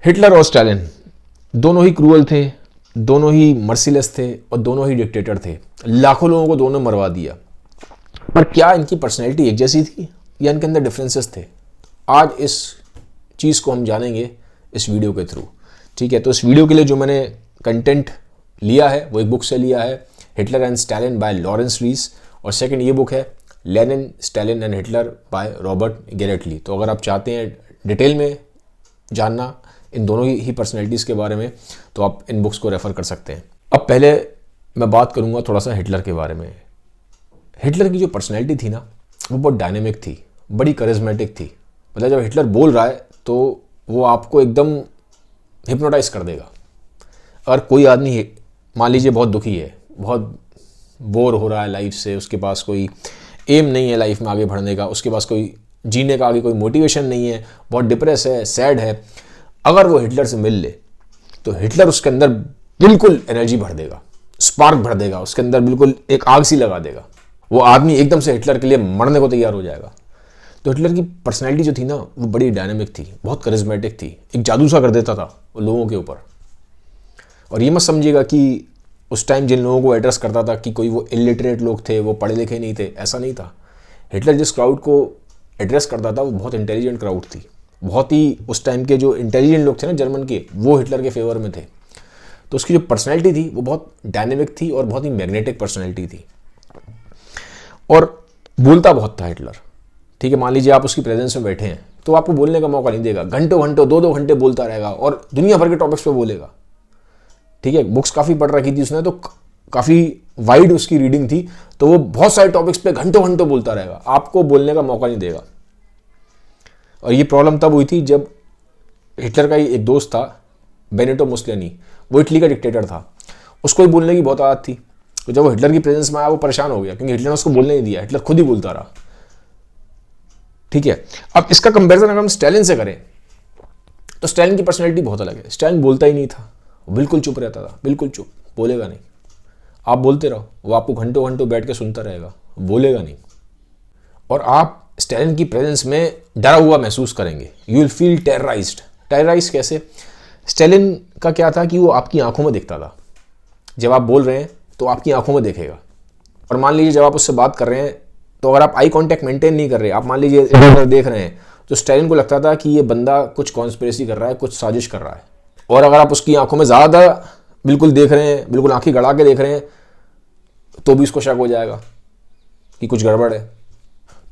Hitler और Stalin दोनों ही cruel थे, दोनों ही मर्सीलेस थे और दोनों ही डिक्टेटर थे। लाखों लोगों को दोनों मरवा दिया। पर क्या इनकी पर्सनैलिटी एक जैसी थी या इनके अंदर डिफरेंसेस थे? आज इस चीज़ को हम जानेंगे इस वीडियो के थ्रू। ठीक है, तो इस वीडियो के लिए जो मैंने कंटेंट लिया है वो एक बुक से लिया है, Hitler and Stalin by Lawrence Rees, और सेकंड ये बुक है Lenin, Stalin and Hitler by Robert Gellately. तो अगर आप चाहते हैं डिटेल में जानना इन दोनों ही पर्सनैलिटीज़ के बारे में तो आप इन बुक्स को रेफ़र कर सकते हैं। अब पहले मैं बात करूंगा थोड़ा सा हिटलर के बारे में। हिटलर की जो पर्सनैलिटी थी ना वो बहुत डायनेमिक थी, बड़ी करिज्मेटिक थी। मतलब जब हिटलर बोल रहा है तो वो आपको एकदम हिप्नोटाइज कर देगा। अगर कोई आदमी मान लीजिए बहुत दुखी है, बहुत बोर हो रहा है लाइफ से, उसके पास कोई एम नहीं है लाइफ में आगे बढ़ने का, उसके पास कोई जीने का आगे कोई मोटिवेशन नहीं है, बहुत डिप्रेस है, सैड है, अगर वो हिटलर से मिल ले तो हिटलर उसके अंदर बिल्कुल एनर्जी भर देगा, स्पार्क भर देगा, उसके अंदर बिल्कुल एक आग सी लगा देगा। वो आदमी एकदम से हिटलर के लिए मरने को तैयार हो जाएगा। तो हिटलर की पर्सनैलिटी जो थी ना वो बड़ी डायनेमिक थी, बहुत करिज्मेटिक थी, एक जादू सा कर देता था वो लोगों के ऊपर। और ये मत समझिएगा कि उस टाइम जिन लोगों को एड्रेस करता था कि कोई वो इलिटरेट लोग थे, वो पढ़े लिखे नहीं थे, ऐसा नहीं था। हिटलर जिस क्राउड को एड्रेस करता था वो बहुत इंटेलिजेंट क्राउड थी। बहुत ही उस टाइम के जो इंटेलिजेंट लोग थे ना जर्मन के, वो हिटलर के फेवर में थे। तो उसकी जो पर्सनैलिटी थी वो बहुत डायनेमिक थी और बहुत ही मैग्नेटिक पर्सनैलिटी थी। और बोलता बहुत था हिटलर। ठीक है, मान लीजिए आप उसकी प्रेजेंस में बैठे हैं तो आपको बोलने का मौका नहीं देगा, घंटों घंटों 2-2 घंटे बोलता रहेगा और दुनिया भर के टॉपिक्स पे बोलेगा। ठीक है, बुक्स काफ़ी पढ़ रखी थी उसने, तो काफ़ी वाइड उसकी रीडिंग थी, तो वो बहुत सारे टॉपिक्स पे घंटों घंटों बोलता रहेगा, आपको बोलने का मौका नहीं देगा। और ये प्रॉब्लम तब हुई थी जब हिटलर का ही एक दोस्त था बेनिटो मुसोलिनी, वो इटली का डिक्टेटर था, उसको ही बोलने की बहुत आदत थी। तो जब वो हिटलर की प्रेजेंस में आया वो परेशान हो गया क्योंकि हिटलर ने उसको बोलने नहीं दिया, हिटलर खुद ही बोलता रहा। ठीक है, अब इसका कंपैरिजन अगर हम स्टालिन से करें तो स्टालिन की पर्सनैलिटी बहुत अलग है। स्टालिन बोलता ही नहीं था, बिल्कुल चुप रहता था, बिल्कुल चुप, बोलेगा नहीं। आप बोलते रहो, वो आपको घंटों घंटों बैठ के सुनता रहेगा, बोलेगा नहीं। और आप स्टालिन की प्रेजेंस में डरा हुआ महसूस करेंगे, यू विल फील टेरराइज्ड। टेरराइज्ड कैसे? स्टालिन का क्या था कि वो आपकी आंखों में दिखता था। जब आप बोल रहे हैं तो आपकी आंखों में देखेगा। और मान लीजिए जब आप उससे बात कर रहे हैं तो अगर आप आई कांटेक्ट मेंटेन नहीं कर रहे, आप मान लीजिए इधर देख रहे हैं, तो स्टालिन को लगता था कि ये बंदा कुछ कॉन्स्पिरेसी कर रहा है, कुछ साजिश कर रहा है। और अगर आप उसकी आंखों में ज़्यादा बिल्कुल देख रहे हैं, बिल्कुल आंखें गड़ा के देख रहे हैं, तो भी उसको शक हो जाएगा कि कुछ गड़बड़ है।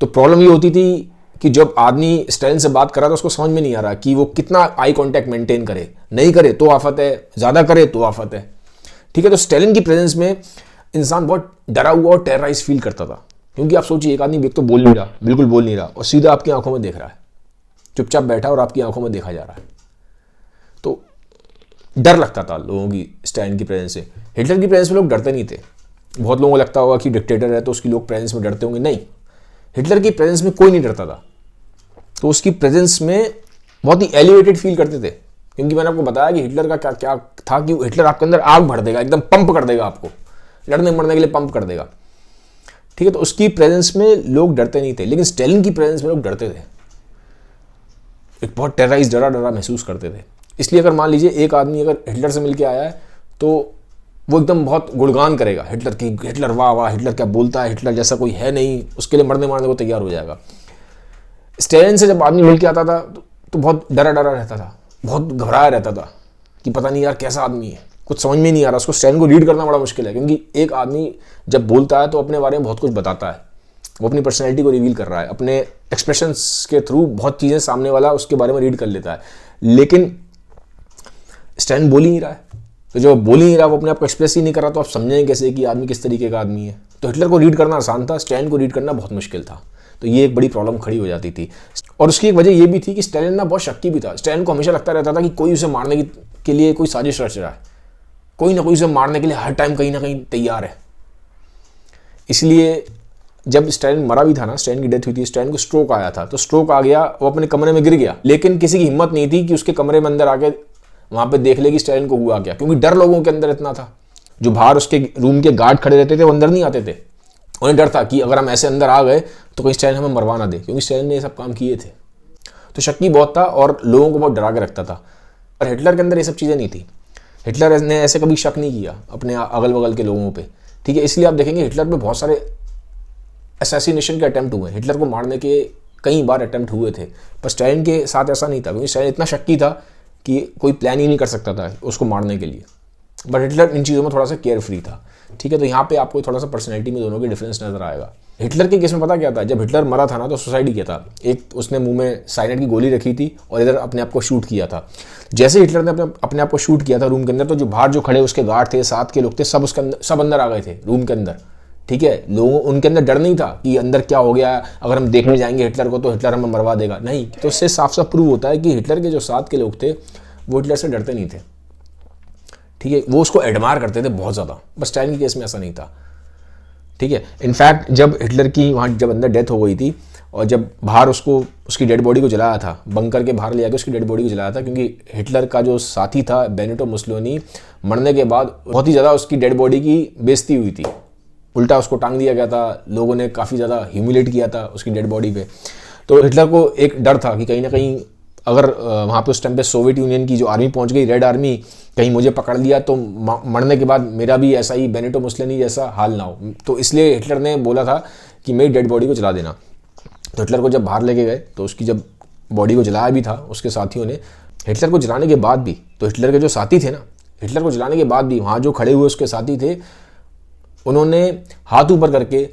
तो प्रॉब्लम ये होती थी कि जब आदमी स्टालिन से बात कर रहा था उसको समझ में नहीं आ रहा कि वो कितना आई कांटेक्ट मेंटेन करे, नहीं करे तो आफत है, ज़्यादा करे तो आफत है। ठीक है, तो स्टालिन की प्रेजेंस में इंसान बहुत डरा हुआ और टेरराइज फील करता था। क्योंकि आप सोचिए एक आदमी एक तो बोल नहीं रहा, बिल्कुल बोल नहीं रहा, और सीधा आपकी आंखों में देख रहा है, चुपचाप बैठा और आपकी आंखों में देखा जा रहा है। तो डर लगता था लोगों की स्टालिन की प्रेजेंस से। हिटलर की प्रेजेंस में लोग डरते नहीं थे। बहुत लोगों को लगता होगा कि डिक्टेटर है तो उसकी लोग प्रेजेंस में डरते होंगे, नहीं, हिटलर की प्रेजेंस में कोई नहीं डरता था। तो उसकी प्रेजेंस में बहुत ही एलिवेटेड फील करते थे। क्योंकि मैंने आपको बताया कि हिटलर का क्या क्या था कि हिटलर आपके अंदर आग भर देगा, एकदम पंप कर देगा, आपको लड़ने मरने के लिए पंप कर देगा। ठीक है, तो उसकी प्रेजेंस में लोग डरते नहीं थे, लेकिन स्टालिन की प्रेजेंस में लोग डरते थे, एक बहुत टेरराइज, डरा डरा महसूस करते थे। इसलिए अगर मान लीजिए एक आदमी अगर हिटलर से मिलके आया है तो वो एकदम बहुत गुणगान करेगा हिटलर की, हिटलर वाह वाह, हिटलर क्या बोलता है, हिटलर जैसा कोई है नहीं, उसके लिए मरने मारने को तैयार हो जाएगा। स्टालिन से जब आदमी मिलके आता था तो बहुत डरा डरा रहता था, बहुत घबराया रहता था कि पता नहीं यार कैसा आदमी है, कुछ समझ में नहीं आ रहा। उसको स्टालिन को रीड करना बड़ा मुश्किल है, क्योंकि एक आदमी जब बोलता है तो अपने बारे में बहुत कुछ बताता है, वो अपनी पर्सनैलिटी को रिवील कर रहा है, अपने एक्सप्रेशंस के थ्रू बहुत चीज़ें सामने वाला उसके बारे में रीड कर लेता है। लेकिन स्टालिन बोल ही नहीं रहा है, तो जब बोल ही नहीं रहा, वो अपने आप को एक्सप्रेस ही नहीं कर रहा, तो आप समझेंगे कैसे कि आदमी किस तरीके का आदमी है। तो हिटलर को रीड करना आसान था, स्टालिन को रीड करना बहुत मुश्किल था। तो ये एक बड़ी प्रॉब्लम खड़ी हो जाती थी। और उसकी एक वजह ये भी थी कि स्टालिन ना बहुत शक्की भी था। स्टालिन को हमेशा लगता रहता था कि कोई उसे मारने के लिए कोई साजिश रच रहा है, कोई ना कोई उसे मारने के लिए हर टाइम कहीं ना कहीं तैयार है। इसलिए जब स्टालिन मरा भी था ना, स्टालिन की डेथ हुई थी, स्टालिन को स्ट्रोक आया था, तो स्ट्रोक आ गया, वो अपने कमरे में गिर गया, लेकिन किसी की हिम्मत नहीं थी कि उसके कमरे में अंदर आके वहां पे देख ले कि स्टालिन को हुआ क्या, क्योंकि डर लोगों के अंदर इतना था। जो बाहर उसके रूम के गार्ड खड़े रहते थे वो अंदर नहीं आते थे, उन्हें डर था कि अगर हम ऐसे अंदर आ गए तो कहीं स्टालिन हमें मरवा ना दे, क्योंकि स्टालिन ने ये सब काम किए थे। तो शक्की बहुत था और लोगों को बहुत डरा के रखता था। पर हिटलर के अंदर ये सब चीज़ें नहीं थी। हिटलर ने ऐसे कभी शक नहीं किया अपने अगल बगल के लोगों पे, ठीक है। इसलिए आप देखेंगे हिटलर पे बहुत सारे असैसिनेशन के अटैम्प्ट हुए, हिटलर को मारने के कई बार अटैम्प्ट हुए थे। पर स्टालिन के साथ ऐसा नहीं था, क्योंकि स्टालिन इतना शक्की था कि कोई प्लान ही नहीं कर सकता था उसको मारने के लिए। बट हिटलर इन चीज़ों में थोड़ा सा केयर फ्री था, ठीक है। तो यहाँ पे आपको थोड़ा सा पर्सनैलिटी में दोनों के डिफरेंस नजर आएगा। हिटलर के केस में पता क्या था, जब हिटलर मरा था ना तो सुसाइड किया था। एक उसने मुंह में साइनाइड की गोली रखी थी और इधर अपने आप को शूट किया था। जैसे हिटलर ने अपने आप को शूट किया था रूम के अंदर, तो जो बाहर जो खड़े उसके गार्ड थे, साथ के लोग थे, सब उसके अंदर, सब अंदर आ गए थे रूम के अंदर, ठीक है। लोगों उनके अंदर डर नहीं था कि अंदर क्या हो गया, अगर हम देखने जाएंगे हिटलर को तो हिटलर हमें मरवा देगा, नहीं। तो इससे साफ साफ प्रूव होता है कि हिटलर के जो साथ के लोग थे वो हिटलर से डरते नहीं थे, ठीक है। वो उसको एडमायर करते थे बहुत ज़्यादा। बस स्टालिन के केस में ऐसा नहीं था, ठीक है। इनफैक्ट जब हिटलर की वहाँ जब अंदर डेथ हो गई थी और जब बाहर उसको उसकी डेड बॉडी को जलाया था, बंकर के बाहर ले जाकर उसकी डेड बॉडी को जलाया था, क्योंकि हिटलर का जो साथी था बेनिटो मुसोलिनी, मरने के बाद बहुत ही ज़्यादा उसकी डेड बॉडी की बेइज्जती हुई थी, उल्टा उसको टांग दिया गया था, लोगों ने काफ़ी ज़्यादा ह्यूमिलेट किया था उसकी डेड बॉडी पे। तो हिटलर को एक डर था कि कहीं ना कहीं अगर वहाँ पे उस टाइम पे सोवियत यूनियन की जो आर्मी पहुँच गई, रेड आर्मी, कहीं मुझे पकड़ लिया तो मरने के बाद मेरा भी ऐसा ही बेनिटो मुसोलिनी जैसा हाल ना हो। तो इसलिए हिटलर ने बोला था कि मेरी डेड बॉडी को जला देना। तो हिटलर को जब बाहर लेके गए तो उसकी जब बॉडी को जलाया भी था उसके साथियों ने, हिटलर को जलाने के बाद भी, तो हिटलर के जो साथी थे ना, हिटलर को जलाने के बाद भी वहाँ जो खड़े हुए उसके साथी थे, उन्होंने हाथ ऊपर करके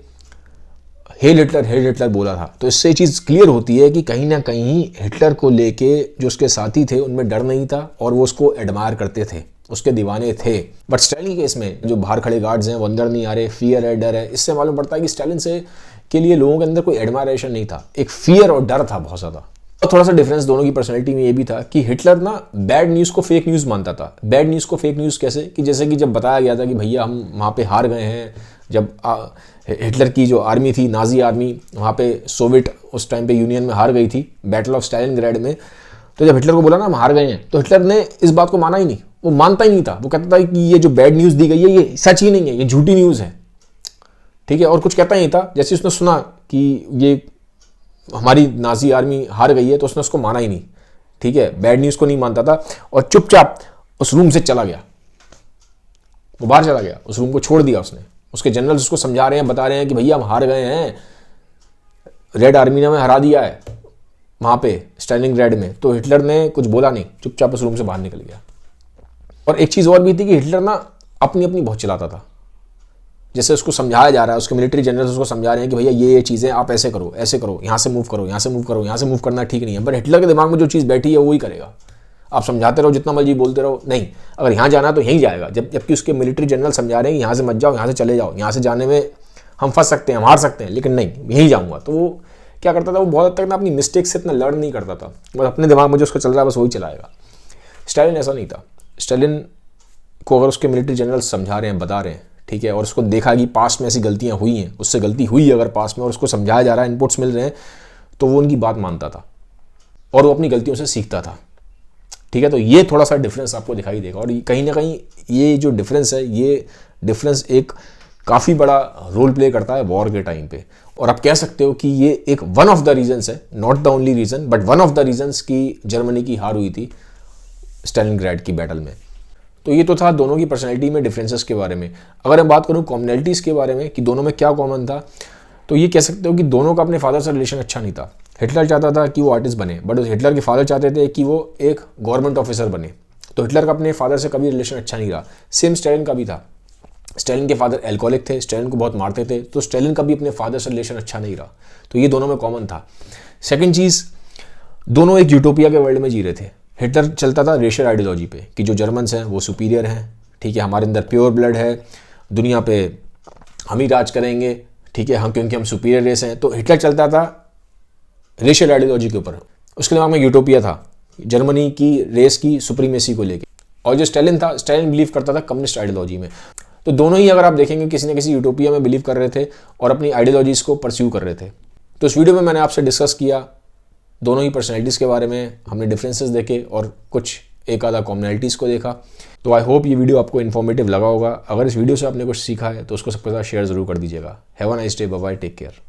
हेल हिटलर बोला था। तो इससे चीज़ क्लियर होती है कि कहीं ना कहीं हिटलर को लेके जो उसके साथी थे उनमें डर नहीं था और वो उसको एडमायर करते थे, उसके दीवाने थे। बट स्टालिन के केस में जो बाहर खड़े गार्ड्स हैं वो अंदर नहीं आ रहे, फियर है, डर है। इससे मालूम पड़ता है कि स्टालिन से के लिए लोगों के अंदर कोई एडमायरेशन नहीं था, एक फियर और डर था बहुत ज़्यादा। और थोड़ा सा डिफरेंस दोनों की पर्सनैलिटी में ये भी था कि हिटलर ना बैड न्यूज़ को फेक न्यूज़ मानता था। बैड न्यूज़ को फेक न्यूज़ कैसे, कि जैसे कि जब बताया गया था कि भैया हम वहाँ पे हार गए हैं, जब हिटलर की जो आर्मी थी, नाजी आर्मी, वहाँ पे सोवियत उस टाइम पे यूनियन में हार गई थी बैटल ऑफ स्टालिनग्राड में। तो जब हिटलर को बोला ना हम हार गए हैं, तो हिटलर ने इस बात को माना ही नहीं, वो मानता ही नहीं था। वो कहता था कि ये जो बैड न्यूज़ दी गई है ये सच ही नहीं है, ये झूठी न्यूज़ है, ठीक है। और कुछ कहता ही नहीं था। जैसे उसने सुना कि ये हमारी नाजी आर्मी हार गई है तो उसने उसको माना ही नहीं, ठीक है। बैड न्यूज़ को नहीं मानता था और चुपचाप उस रूम से चला गया, वो बाहर चला गया, उस रूम को छोड़ दिया उसने। उसके जनरल्स उसको समझा रहे हैं, बता रहे हैं कि भैया हम हार गए हैं, रेड आर्मी ने हमें हरा दिया है वहाँ पे स्टालिनग्राड में। तो हिटलर ने कुछ बोला नहीं, चुपचाप उस रूम से बाहर निकल गया। और एक चीज़ और भी थी कि हिटलर ना अपनी अपनी बहुत चलाता था। जैसे उसको समझाया जा रहा है, उसके मिलिट्री जनरल्स उसको समझा रहे हैं कि भैया ये चीज़ें आप ऐसे करो, ऐसे करो, यहाँ से मूव करो, यहाँ से मूव करो, यहाँ से मूव करना ठीक नहीं है। बट हिटलर के दिमाग में जो चीज़ बैठी है वो ही करेगा। आप समझाते रहो, जितना मर्जी बोलते रहो, नहीं, अगर यहाँ जाना तो यहीं जाएगा। जबकि उसके मिलिट्री जनरल समझा रहे हैं कि यहाँ से मत जाओ, यहाँ से चले जाओ, यहाँ से जाने में हम फंस सकते हैं, हम हार सकते हैं, लेकिन नहीं, यहीं जाऊँगा। तो वो क्या करता था, वो बहुत हद तक ना अपनी मिस्टेक से इतना लर्न नहीं करता था, बस अपने दिमाग में जो उसको चल रहा है बस वही चलाएगा। स्टालिन ऐसा नहीं था। स्टालिन को अगर उसके मिलिट्री जनरल समझा रहे हैं, बता रहे हैं, ठीक है, और उसको देखा कि पास्ट में ऐसी गलतियाँ हुई हैं, उससे गलती हुई अगर पास्ट में और उसको समझाया जा रहा है, इनपुट्स मिल रहे हैं, तो वो उनकी बात मानता था और वो अपनी गलतियों से सीखता था, ठीक है। तो ये थोड़ा सा डिफरेंस आपको दिखाई देगा और कहीं ना कहीं ये जो डिफरेंस है, ये डिफरेंस एक काफ़ी बड़ा रोल प्ले करता है वॉर के टाइम पे। और आप कह सकते हो कि ये एक वन ऑफ द रीजंस है, not the only reason but one of the reasons की जर्मनी की हार हुई थी स्टालिनग्राड की बैटल में। तो ये तो था दोनों की पर्सनैलिटी में डिफरेंसेस के बारे में। अगर मैं बात करूँ कॉमनैलिटीज़ के बारे में कि दोनों में क्या कॉमन था, तो ये कह सकते हो कि दोनों का अपने फादर से रिलेशन अच्छा नहीं था। हिटलर चाहता था कि वो आर्टिस्ट बने, बट हिटलर के फादर चाहते थे कि वो एक गवर्नमेंट ऑफिसर बने। तो हिटलर का अपने फादर से कभी रिलेशन अच्छा नहीं रहा। सेम स्टालिन का भी था। स्टालिन के फादर एल्कोहलिक थे, स्टालिन को बहुत मारते थे, तो स्टालिन का भी अपने फादर से रिलेशन अच्छा नहीं रहा। तो ये दोनों में कॉमन था। सेकेंड चीज़, दोनों एक यूटोपिया के वर्ल्ड में जी रहे थे। हिटलर चलता था रेशियल आइडियोलॉजी पे कि जो जर्मन्स हैं वो सुपीरियर हैं, ठीक है, हमारे अंदर प्योर ब्लड है, दुनिया पे हम ही राज करेंगे, ठीक है, हम क्योंकि हम सुपीरियर रेस हैं। तो हिटलर चलता था रेशियल आइडियोलॉजी के ऊपर। उसके दिमाग में यूटोपिया था, जर्मनी की रेस की सुप्रीमेसी को लेके। और जो स्टालिन था, स्टालिन बिलीव करता था कम्युनिस्ट आइडियोलॉजी में। तो दोनों ही अगर आप देखेंगे किसी न किसी यूटोपिया में बिलीव कर रहे थे और अपनी आइडियोलॉजीज़ को परस्यू कर रहे थे। तो इस वीडियो में मैंने आपसे डिस्कस किया दोनों ही पर्सनैलिटीज़ के बारे में, हमने डिफरेंसेस देखे और कुछ एक आधा कॉमनैलिटीज़ को देखा। तो आई होप ये वीडियो आपको इन्फॉर्मेटिव लगा होगा। अगर इस वीडियो से आपने कुछ सीखा है तो उसको सबके साथ शेयर ज़रूर कर दीजिएगा। Have a nice day, bye bye, take care.